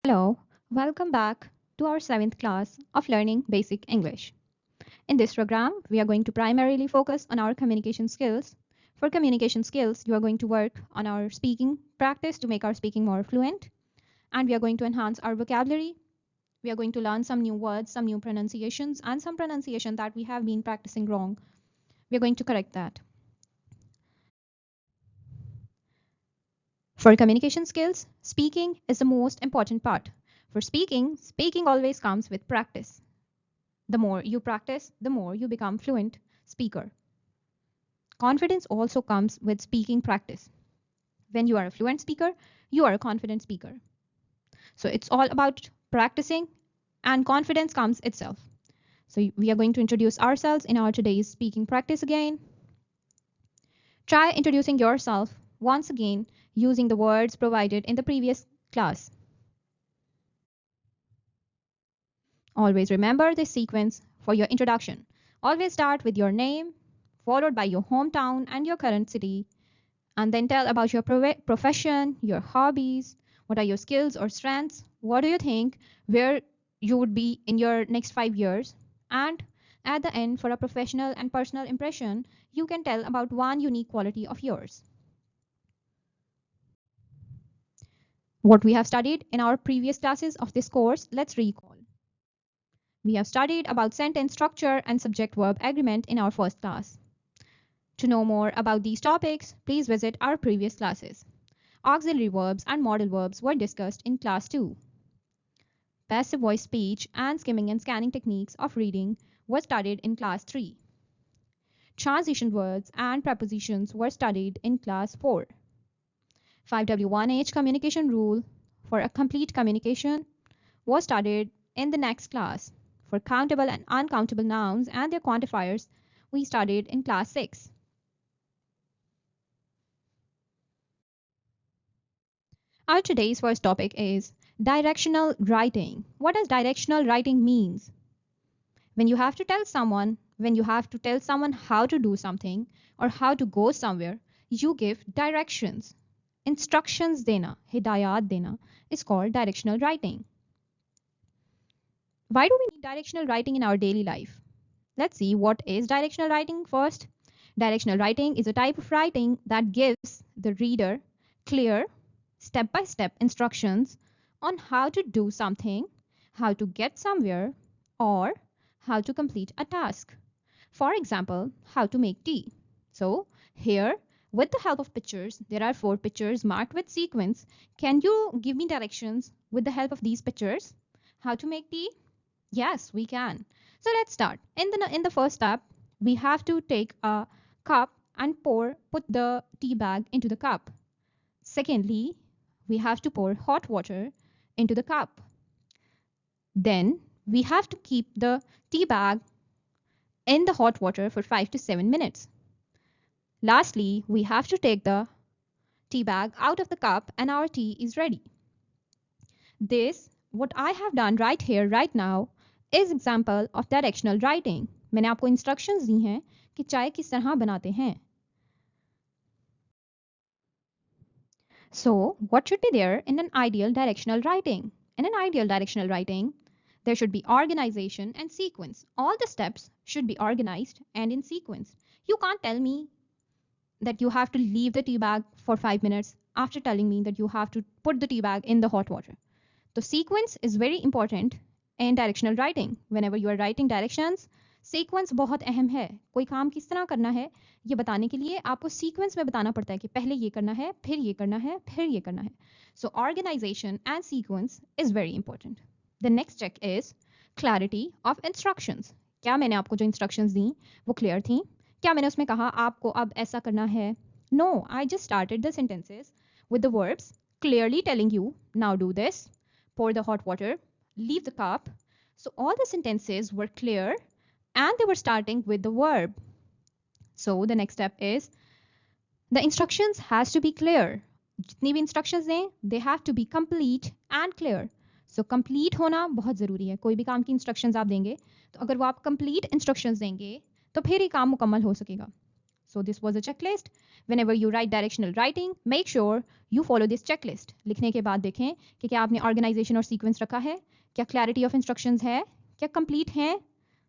Hello, welcome back to our 7th class of Learning Basic English. In this program, we are going to primarily focus on our communication skills. For communication skills, you are going to work on our speaking practice to make our speaking more fluent, and we are going to enhance our vocabulary. We are going to learn some new words, some new pronunciations, and some pronunciation that we have been practicing wrong. We are going to correct that. For communication skills, speaking is the most important part. For speaking always comes with practice. The more you practice, the more you become fluent speaker. Confidence also comes with speaking practice. When you are a fluent speaker, you are a confident speaker. So it's all about practicing, and confidence comes itself. So we are going to introduce ourselves in our today's speaking practice again. Try introducing yourself once again using the words provided in the previous class. Always remember this sequence for your introduction. Always start with your name, followed by your hometown and your current city, and then tell about your profession, your hobbies, what are your skills or strengths, what do you think, where you would be in your next 5 years, and at the end, for a professional and personal impression, you can tell about one unique quality of yours. What we have studied in our previous classes of this course, let's recall. We have studied about sentence structure and subject-verb agreement in our first class. To know more about these topics, please visit our previous classes. Auxiliary verbs and modal verbs were discussed in class 2. Passive voice speech and skimming and scanning techniques of reading were studied in class 3. Transition words and prepositions were studied in class 4. 5W1H communication rule for a complete communication was studied in the next class. For countable and uncountable nouns and their quantifiers, we studied in class 6. Our today's first topic is directional writing. What does directional writing means? When you have to tell someone how to do something or how to go somewhere, you give directions. Instructions dena, hidayat dena is called directional writing. Why do we need directional writing in our daily life? Let's see what is directional writing first. Directional writing is a type of writing that gives the reader clear, step-by-step instructions on how to do something, how to get somewhere, or how to complete a task. For example, how to make tea. So here, with the help of pictures, there are 4 pictures marked with sequence. Can you give me directions with the help of these pictures? How to make tea? Yes, we can. So let's start. In the first step, we have to take a cup and put the tea bag into the cup. Secondly, we have to pour hot water into the cup. Then we have to keep the tea bag in the hot water for 5 to 7 minutes. Lastly, we have to take the tea bag out of the cup and our tea is ready. This, what I have done right here, right now, is example of directional writing. मैंने आपको instructions दी हैं कि चाय किस तरह बनाते हैं. So, what should be there in an ideal directional writing? In an ideal directional writing, there should be organization and sequence. All the steps should be organized and in sequence. You can't tell me that you have to leave the tea bag for 5 minutes after telling me that you have to put the tea bag in the hot water. The sequence is very important in directional writing. Whenever you are writing directions, sequence बहुत अहम है. कोई काम किस तरह करना है ये बताने के लिए आपको sequence में बताना पड़ता है कि पहले ये करना है, फिर ये करना है, फिर ये करना है. So organization and sequence is very important. The next check is clarity of instructions. क्या मैंने आपको जो instructions दी वो clear थी? क्या मैंने उसमें कहा आपको अब ऐसा करना है? No, I just started the sentences with the verbs clearly telling you now do this, pour the hot water, leave the cup. So all the sentences were clear and they were starting with the verb. So the next step is the instructions has to be clear. जितनी भी instructions दें, they have to be complete and clear. So complete होना बहुत ज़रूरी है. कोई भी काम की instructions आप देंगे, तो अगर वो आप complete instructions देंगे, तो फिर ही काम मुकम्मल हो सकेगा. So this was a checklist. Whenever you write directional writing, make sure you follow this checklist. लिखने के बाद देखें कि क्या आपने organization और sequence रखा है, क्या clarity of instructions है, क्या complete हैं,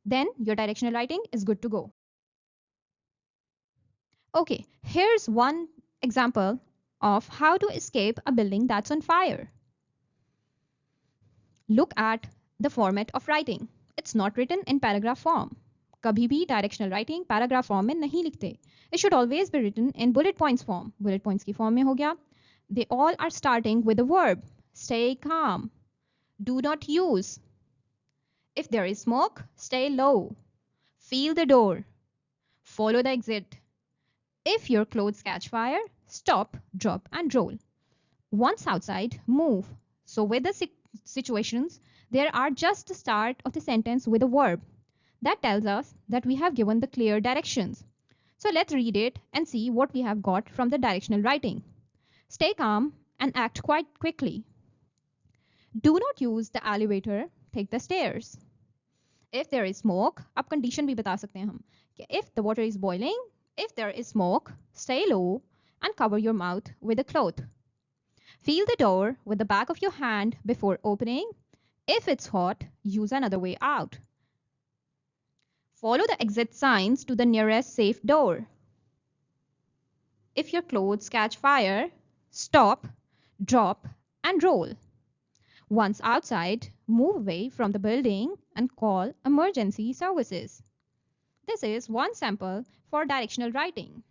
then your directional writing is good to go. Okay, here's one example of how to escape a building that's on fire. Look at the format of writing. It's not written in paragraph form. कभी भी directional writing paragraph form में नहीं लिखते. It should always be written in bullet points form. Bullet points की form में हो गया. They all are starting with the verb. Stay calm. Do not use. If there is smoke, stay low. Feel the door. Follow the exit. If your clothes catch fire, stop, drop, and roll. Once outside, move. So with the situations, there are just the start of the sentence with a verb. That tells us that we have given the clear directions. So let's read it and see what we have got from the directional writing. Stay calm and act quite quickly. Do not use the elevator, take the stairs. If there is smoke, अब condition भी बता सकते हैं हम कि if the water is boiling, if there is smoke, stay low and cover your mouth with a cloth. Feel the door with the back of your hand before opening. If it's hot, use another way out. Follow the exit signs to the nearest safe door. If your clothes catch fire, stop, drop, and roll. Once outside, move away from the building and call emergency services. This is one sample for directional writing.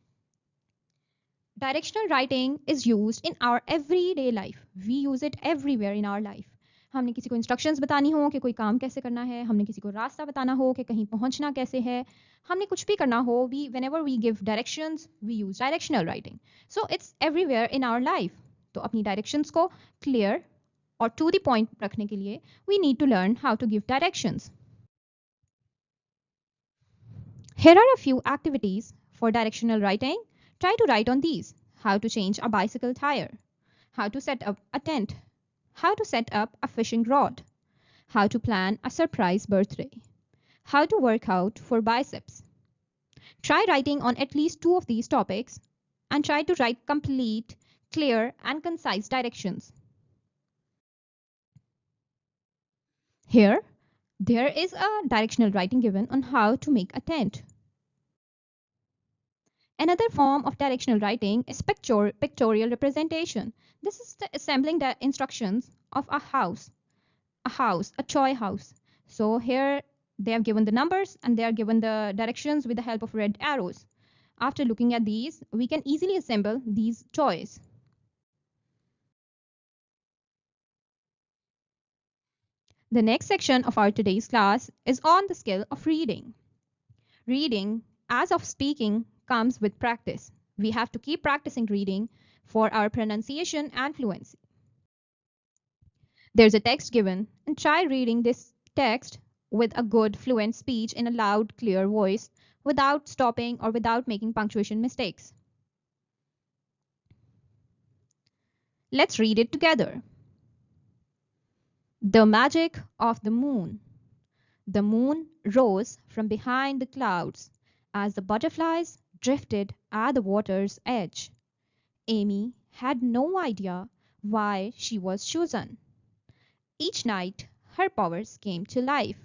Directional writing is used in our everyday life. We use it everywhere in our life. हमने किसी को instructions बतानी हो कि कोई काम कैसे करना है, हमने किसी को रास्ता बताना हो कि कहीं पहुंचना कैसे है, हमने कुछ भी करना हो, whenever we give directions, we use directional writing. So it's everywhere in our life. तो अपनी directions को clear और to the point रखने के लिए we need to learn how to give directions. Here are a few activities for directional writing. Try to write on these. How to change a bicycle tire. How to set up a tent. How to set up a fishing rod. How to plan a surprise birthday. How to work out for biceps. Try writing on at least 2 of these topics and try to write complete, clear, and concise directions. Here, there is a directional writing given on how to make a tent. Another form of directional writing is pictorial representation. This is the assembling the instructions of a house, a toy house. So here they have given the numbers and they are given the directions with the help of red arrows. After looking at these, we can easily assemble these toys. The next section of our today's class is on the skill of reading. Reading, as of speaking, comes with practice. We have to keep practicing reading for our pronunciation and fluency. There's a text given, and try reading this text with a good fluent speech in a loud, clear voice without stopping or without making punctuation mistakes. Let's read it together. The magic of the moon. The moon rose from behind the clouds as the butterflies drifted at the water's edge. Amy had no idea why she was chosen. Each night, her powers came to life.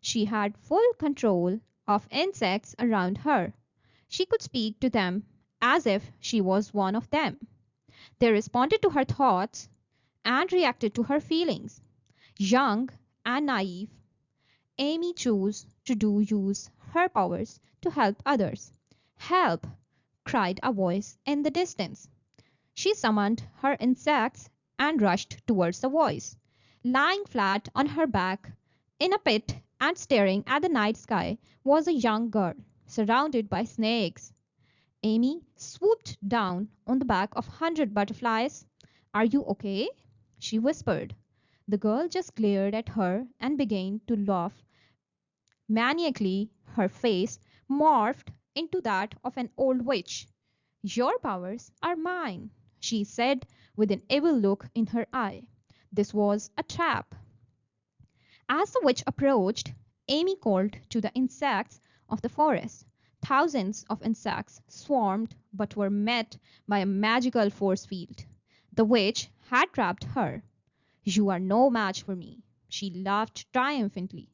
She had full control of insects around her. She could speak to them as if she was one of them. They responded to her thoughts and reacted to her feelings. Young and naive, Amy chose to use her powers to help others. Help! Cried a voice in the distance. She summoned her insects and rushed towards the voice. Lying flat on her back in a pit and staring at the night sky was a young girl, surrounded by snakes. Amy swooped down on the back of 100 butterflies. Are you okay? She whispered. The girl just glared at her and began to laugh maniacally. Her face morphed into that of an old witch. Your powers are mine, she said with an evil look in her eye. This was a trap. As the witch approached, Amy called to the insects of the forest. Thousands of insects swarmed but were met by a magical force field. The witch had trapped her. You are no match for me, she laughed triumphantly.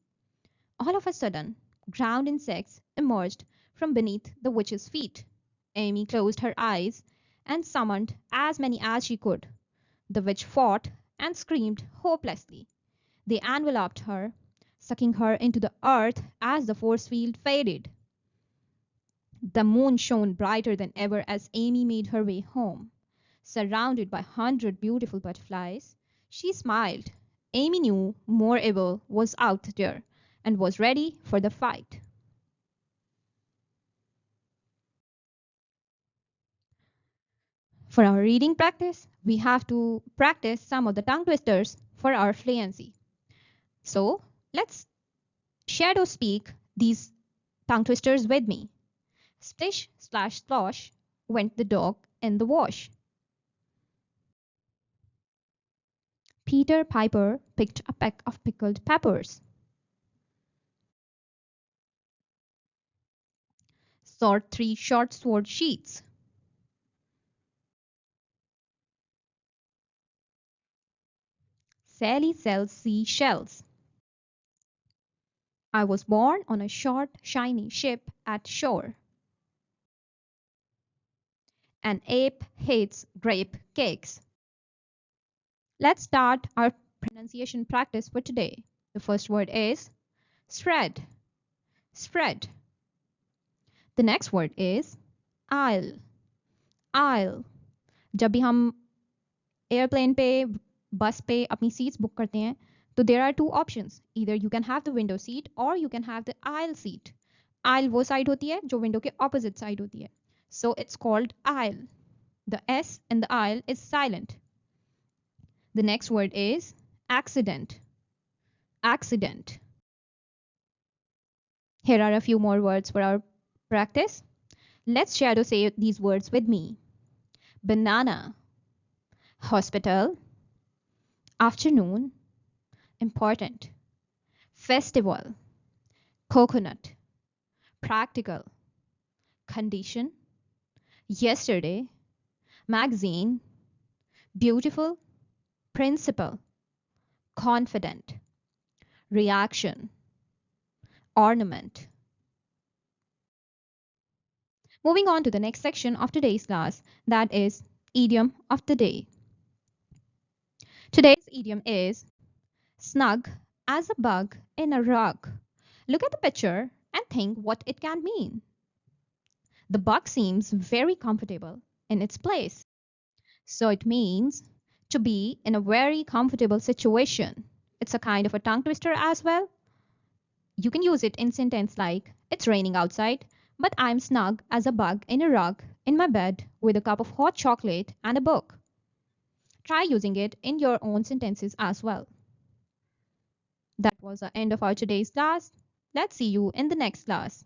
All of a sudden, ground insects emerged from beneath the witch's feet. Amy closed her eyes and summoned as many as she could. The witch fought and screamed hopelessly. They enveloped her, sucking her into the earth as the force field faded. The moon shone brighter than ever as Amy made her way home. Surrounded by 100 beautiful butterflies, she smiled. Amy knew more evil was out there and was ready for the fight. For our reading practice, we have to practice some of the tongue twisters for our fluency. So let's shadow speak these tongue twisters with me. Splish, splash, splosh went the dog in the wash. Peter Piper picked a peck of pickled peppers. Saw three short sword sheets. Sally sells seashells. I was born on a short, shiny ship at shore. An ape hates grape cakes. Let's start our pronunciation practice for today. The first word is spread. Spread. The next word is aisle. Aisle. जब भी हम airplane पे बस पे अपनी seats book करते हैं तो there are two options either you can have the window seat और you can have the aisle seat aisle वो साइड होती है जो विंडो के ऑपोजिट साइड होती है so it's called aisle the S in the aisle is silent the next word is accident. Accident. Here are a few more words for our practice. Let's shadow say these words with me. Banana. Hospital. Afternoon. Important. Festival. Coconut. Practical. Condition. Yesterday. Magazine. Beautiful. Principal. Confident. Reaction. Ornament. Moving on to the next section of today's class, that is idiom of the day. Today's idiom is snug as a bug in a rug. Look at the picture and think what it can mean. The bug seems very comfortable in its place. So it means to be in a very comfortable situation. It's a kind of a tongue twister as well. You can use it in sentence like, it's raining outside, but I'm snug as a bug in a rug in my bed with a cup of hot chocolate and a book. Try using it in your own sentences as well. That was the end of our today's class. Let's see you in the next class.